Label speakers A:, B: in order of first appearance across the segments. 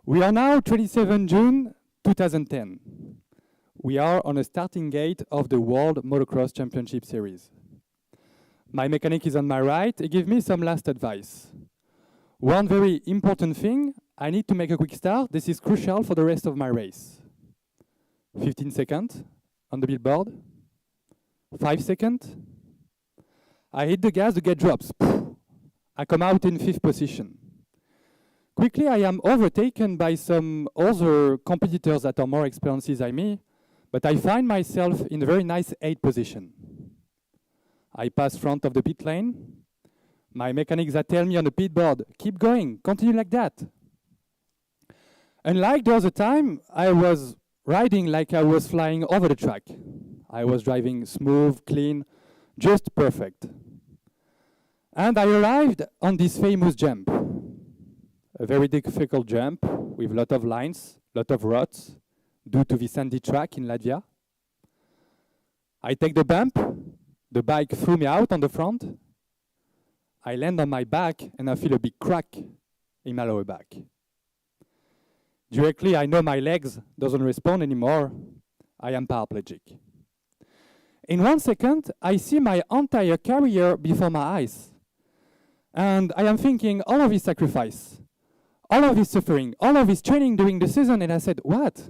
A: We are now 27 June 2010. We are on a starting gate of the World Motocross Championship Series. My mechanic is on my right. He gives me some last advice. One very important thing, I need to make a quick start. This is crucial for the rest of my race. 15 seconds on the billboard. 5 seconds. I hit the gas, the gate drops. I come out in 5th position. Quickly, I am overtaken by some other competitors that are more experienced than me, but I find myself in a very nice 8th position. I pass front of the pit lane. My mechanics that tell me on the pit board, keep going, continue like that. Unlike the other time, I was riding like I was flying over the track. I was driving smooth, clean, just perfect. And I arrived on this famous jump. A very difficult jump with a lot of lines, a lot of ruts, due to the sandy track in Latvia. I take the bump, the bike threw me out on the front. I land on my back and I feel a big crack in my lower back. Directly, I know my legs doesn't respond anymore. I am paraplegic. In 1 second, I see my entire career before my eyes. And I am thinking, all of this sacrifice, all of this suffering, all of this training during the season, and I said, what?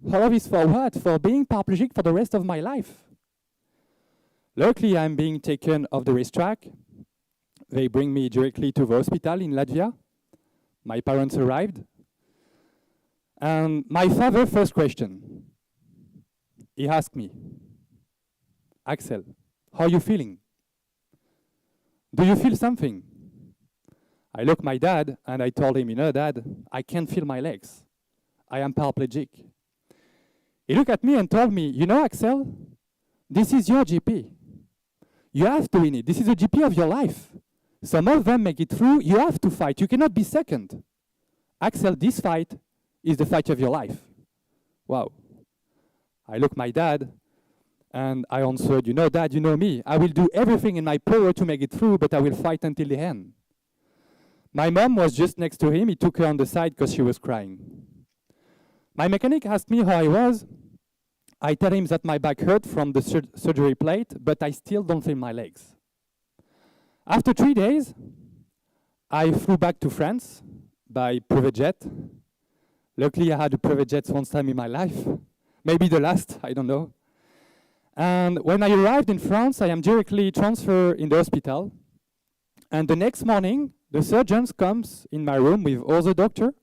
A: All of this for what? For being paraplegic for the rest of my life. Luckily, I'm being taken off the racetrack. They bring me directly to the hospital in Latvia. My parents arrived. And my father, first question, he asked me, Axel, how are you feeling? Do you feel something? I looked at my dad and I told him, you know, Dad, I can't feel my legs. I am paraplegic. He looked at me and told me, you know, Axel, this is your GP. You have to win it. This is a GP of your life. Some of them make it through. You have to fight. You cannot be second. Axel, this fight is the fight of your life. Wow. I looked at my dad and I answered, you know, Dad, you know me. I will do everything in my power to make it through, but I will fight until the end. My mom was just next to him. He took her on the side because she was crying. My mechanic asked me how I was. I tell him that my back hurt from the surgery plate, but I still don't feel my legs. After 3 days, I flew back to France by private jet. Luckily, I had a private jet once time in my life. Maybe the last, I don't know. And when I arrived in France, I am directly transferred in the hospital. And the next morning, the surgeon comes in my room with other doctor.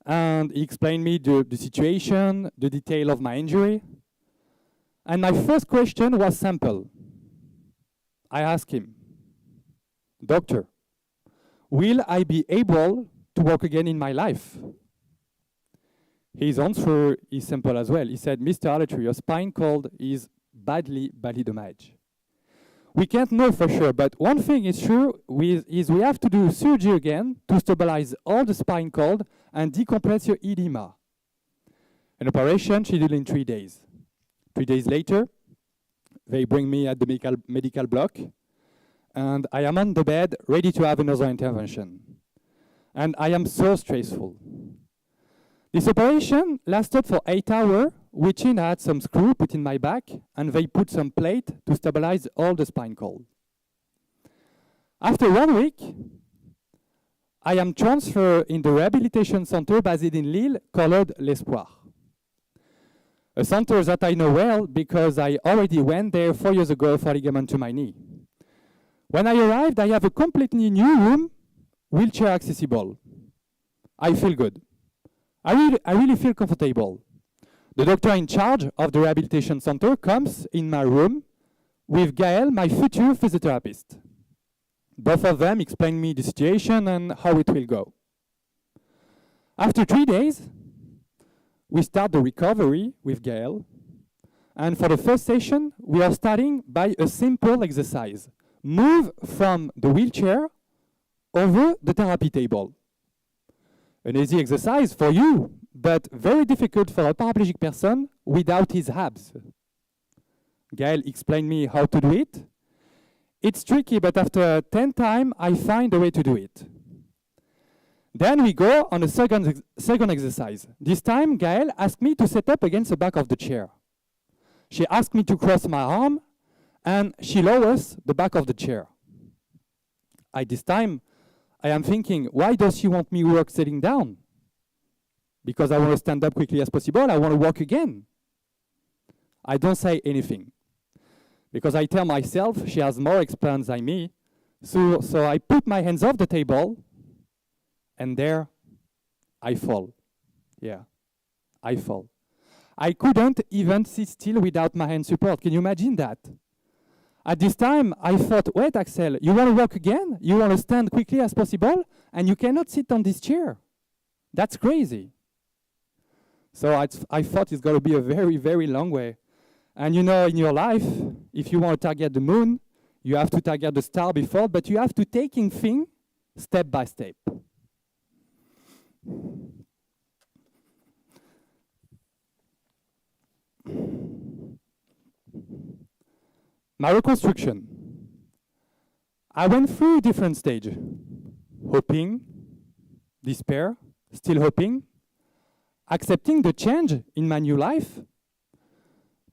A: And he explained me the situation, the detail of my injury. And my first question was simple. I asked him, Doctor, will I be able to walk again in my life? His answer is simple as well. He said, Mr. Allétru, your spine cord is badly damaged. We can't know for sure, but one thing is sure is we have to do surgery again to stabilize all the spine cord and decompress your edema. An operation scheduled in 3 days. 3 days later, they bring me at the medical block, and I am on the bed ready to have another intervention. And I am so stressful. This operation lasted for 8 hours, which I had some screw put in my back, and they put some plate to stabilize all the spine cord. After 1 week, I am transferred in the rehabilitation center based in Lille called L'Espoir. A center that I know well because I already went there 4 years ago for ligament to my knee. When I arrived, I have a completely new room, wheelchair accessible. I feel good. I really feel comfortable. The doctor in charge of the rehabilitation center comes in my room with Gaël, my future physiotherapist. Both of them explain me the situation and how it will go. After 3 days, we start the recovery with Gaël. And for the first session, we are starting by a simple exercise. Move from the wheelchair over the therapy table. An easy exercise for you, but very difficult for a paraplegic person without his abs. Gaël explained me how to do it. It's tricky, but after 10 times, I find a way to do it. Then we go on a second exercise. This time, Gaëlle asked me to sit up against the back of the chair. She asked me to cross my arm, and she lowers the back of the chair. At this time, I am thinking, why does she want me to work sitting down? Because I want to stand up quickly as possible. I want to walk again. I don't say anything. Because I tell myself she has more experience than me. So I put my hands off the table, and there I fall. Yeah, I fall. I couldn't even sit still without my hand support. Can you imagine that? At this time, I thought, wait, Axel, you want to walk again? You want to stand quickly as possible? And you cannot sit on this chair. That's crazy. So I thought it's going to be a very, very long way. And you know, in your life, if you want to target the moon, you have to target the star before, but you have to take things step by step. My reconstruction. I went through different stages. Hoping, despair, still hoping, accepting the change in my new life.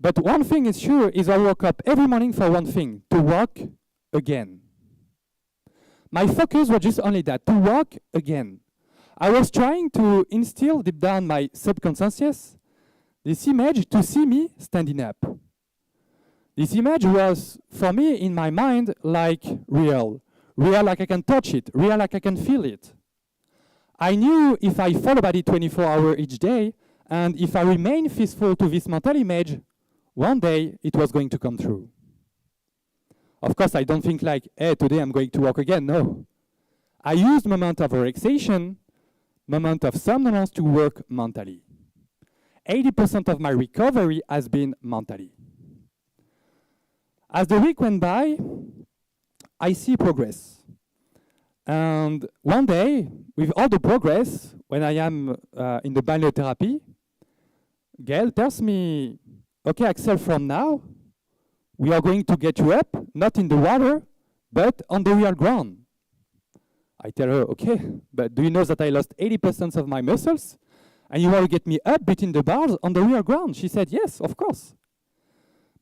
A: But one thing is sure is I woke up every morning for one thing, to walk again. My focus was just only that, to walk again. I was trying to instill deep down my subconscious this image to see me standing up. This image was, for me, in my mind, like real. Real like I can touch it, real like I can feel it. I knew if I thought about it 24 hours each day, and if I remain faithful to this mental image, one day it was going to come true. Of course, I don't think like, hey, today I'm going to walk again, no. I used moment of relaxation, moment of somnolence to work mentally. 80% of my recovery has been mentally. As the week went by, I see progress. And one day, with all the progress, when I am in the balneotherapy, Gaëlle tells me, okay, Axel, from now, we are going to get you up, not in the water, but on the real ground. I tell her, okay, but do you know that I lost 80% of my muscles? And you want to get me up between the bars on the real ground? She said, yes, of course.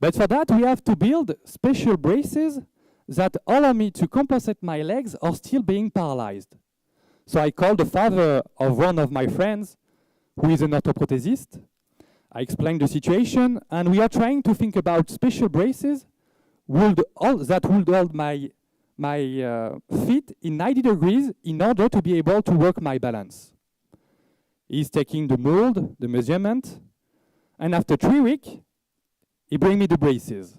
A: But for that, we have to build special braces that allow me to compensate my legs or still being paralyzed. So I called the father of one of my friends, who is an orthoprothesist. I explained the situation, and we are trying to think about special braces that would hold my feet in 90 degrees in order to be able to work my balance. He's taking the mold, the measurement, and after 3 weeks, he brings me the braces.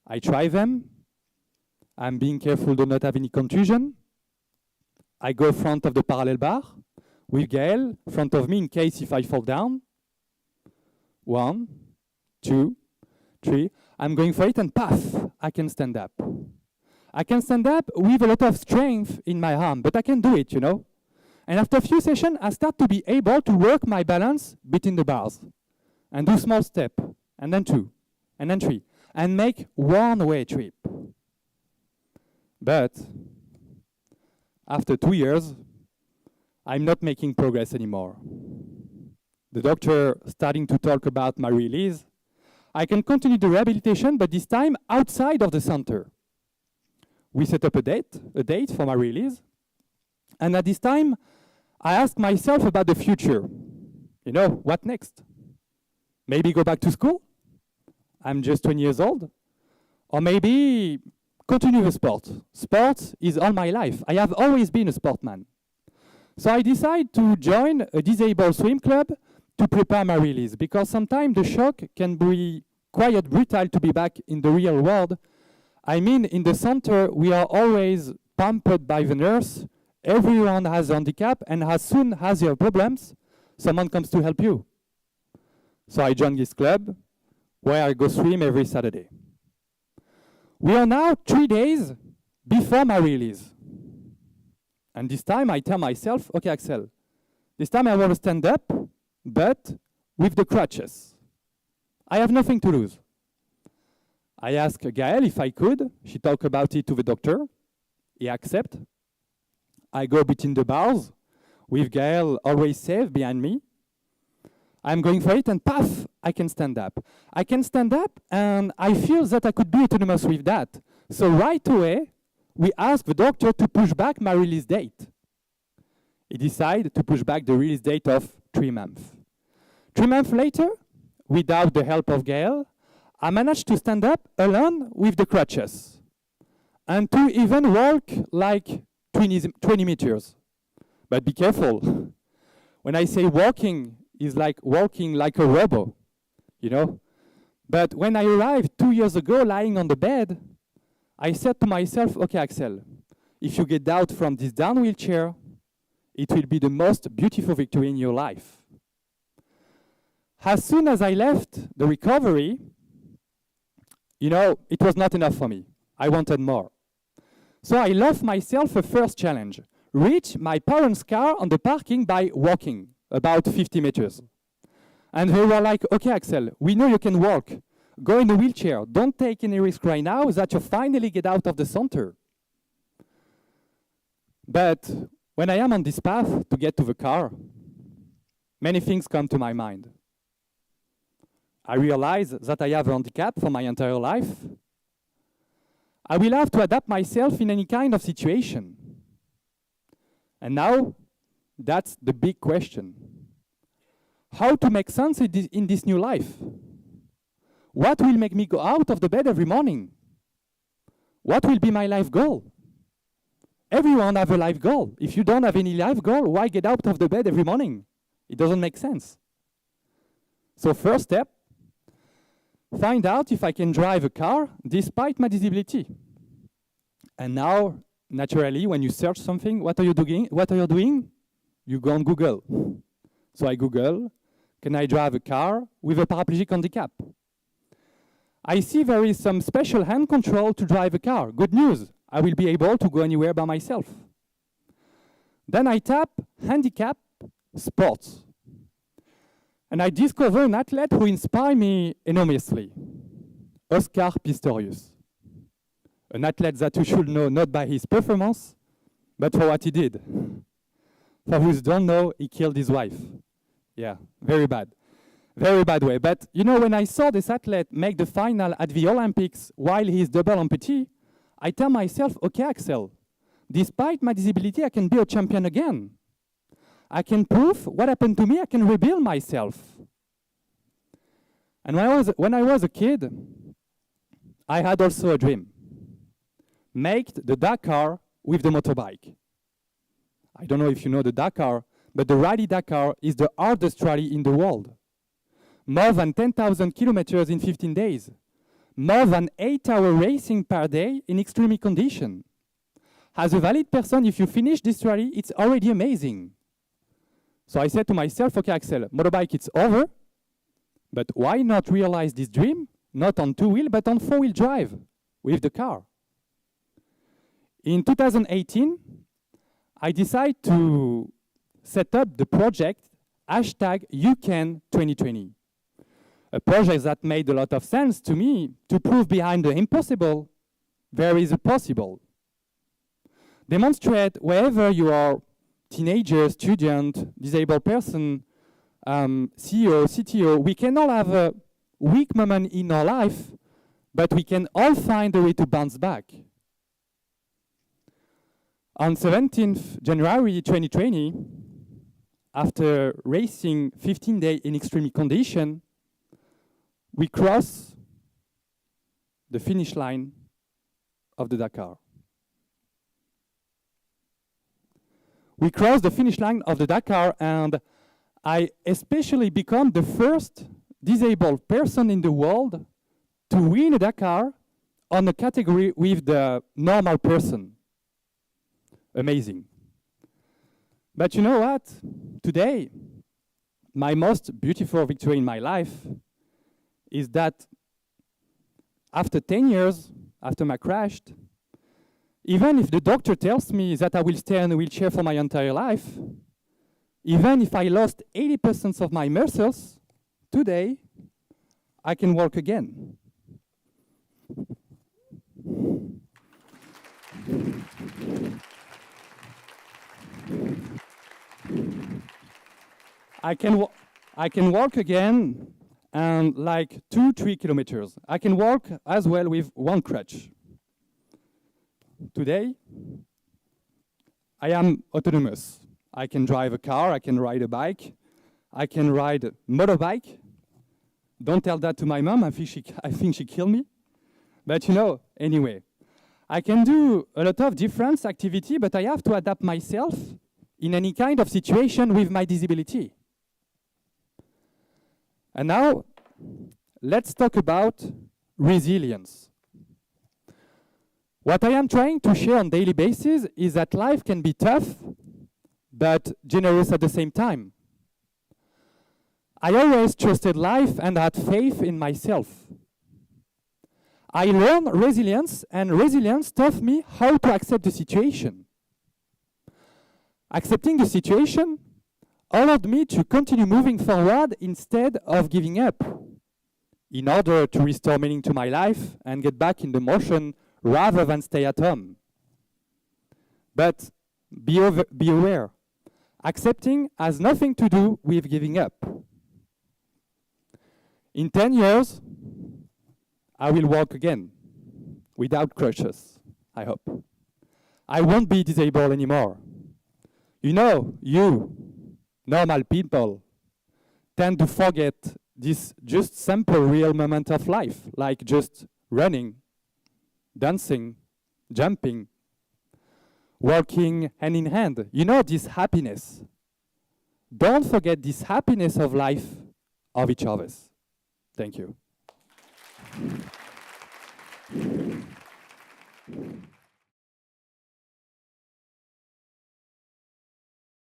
A: I try them. I'm being careful to not have any contusion. I go front of the parallel bar with Gaëlle, front of me in case if I fall down. 1, 2, 3. I'm going for it and paf, I can stand up. I can stand up with a lot of strength in my arm, but I can do it, you know. And after a few sessions, I start to be able to work my balance between the bars and do small step, and then 2, and then 3, and make one-way trip. But after 2 years, I'm not making progress anymore. The doctor starting to talk about my release. I can continue the rehabilitation, but this time outside of the center. We set up a date for my release. And at this time, I asked myself about the future. You know, what next? Maybe go back to school? I'm just 20 years old. Or maybe continue the sport. Sport is all my life. I have always been a sportman. So I decided to join a disabled swim club to prepare my release, because sometimes the shock can be quite brutal to be back in the real world. I mean, in the center, we are always pampered by the nurse. Everyone has a handicap, and as soon as you have problems, someone comes to help you. So I joined this club, where I go swim every Saturday. We are now 3 days before my release. And this time I tell myself, okay, Axel, this time I want to stand up, but with the crutches. I have nothing to lose. I asked Gaëlle if I could. She talked about it to the doctor. He accepted. I go between the bars. with Gael always safe behind me. I'm going for it, and paf, I can stand up. I can stand up, and I feel that I could be autonomous with that. So right away, we asked the doctor to push back my release date. He decided to push back the release date of 3 months. 3 months later, without the help of Gael, I managed to stand up alone with the crutches and to even walk like 20 meters. But be careful. When I say walking, it's like walking like a robot, you know? But when I arrived 2 years ago lying on the bed, I said to myself, okay, Axel, if you get out from this down wheelchair, it will be the most beautiful victory in your life. As soon as I left the recovery, you know, it was not enough for me. I wanted more. So I left myself a first challenge. Reach my parents' car on the parking by walking about 50 meters. And they were like, okay, Axel, we know you can walk. Go in a wheelchair. Don't take any risk right now that you finally get out of the center. But when I am on this path to get to the car, many things come to my mind. I realize that I have a handicap for my entire life. I will have to adapt myself in any kind of situation. And now, that's the big question. How to make sense in this new life? What will make me go out of the bed every morning? What will be my life goal? Everyone has a life goal. If you don't have any life goal, why get out of the bed every morning? It doesn't make sense. So first step, find out if I can drive a car despite my disability. And now, naturally, when you search something, what are you doing? You go on Google. So I Google, can I drive a car with a paraplegic handicap? I see there is some special hand control to drive a car. Good news, I will be able to go anywhere by myself. Then I tap handicap sports. And I discover an athlete who inspired me enormously, Oscar Pistorius. An athlete that you should know not by his performance, but for what he did. For those who don't know, he killed his wife. Yeah, very bad. Very bad way. But you know, when I saw this athlete make the final at the Olympics while he is double amputee, I tell myself, okay, Axel, despite my disability, I can be a champion again. I can prove what happened to me, I can rebuild myself. And when I was a kid, I had also a dream. Make the Dakar with the motorbike. I don't know if you know the Dakar, but the Rally Dakar is the hardest rally in the world. More than 10,000 kilometers in 15 days. More than 8-hour racing per day in extreme condition. As a valid person, if you finish this rally, it's already amazing. So I said to myself, okay, Axel, motorbike, it's over, but why not realize this dream, not on 2-wheel, but on 4-wheel drive with the car? In 2018, I decided to set up the project #YouCan2020. A project that made a lot of sense to me to prove behind the impossible, there is a possible. Demonstrate wherever you are, teenager, student, disabled person, CEO, CTO, we can all have a weak moment in our life, but we can all find a way to bounce back. On 17th January 2020, after racing 15 days in extreme condition, we cross the finish line of the Dakar. We crossed the finish line of the Dakar, and I especially become the first disabled person in the world to win a Dakar on a category with the normal person. Amazing. But you know what? Today, my most beautiful victory in my life is that after 10 years, after my crash, even if the doctor tells me that I will stay in a wheelchair for my entire life, even if I lost 80% of my muscles, today, I can walk again. I can walk again and like 2-3 kilometers. I can walk as well with one crutch. Today, I am autonomous. I can drive a car, I can ride a bike, I can ride a motorbike. Don't tell that to my mom, I think she killed me. But you know, anyway, I can do a lot of different activity, but I have to adapt myself in any kind of situation with my disability. And now, let's talk about resilience. What I am trying to share on a daily basis is that life can be tough, but generous at the same time. I always trusted life and had faith in myself. I learned resilience, and resilience taught me how to accept the situation. Accepting the situation allowed me to continue moving forward instead of giving up, in order to restore meaning to my life and get back in the motion rather than stay at home. But be aware, accepting has nothing to do with giving up. In 10 years, I will walk again, without crutches, I hope. I won't be disabled anymore. You know, you, normal people, tend to forget this just simple real moment of life, like just running, dancing, jumping, working hand in hand. You know, this happiness. Don't forget this happiness of life of each of us. Thank you.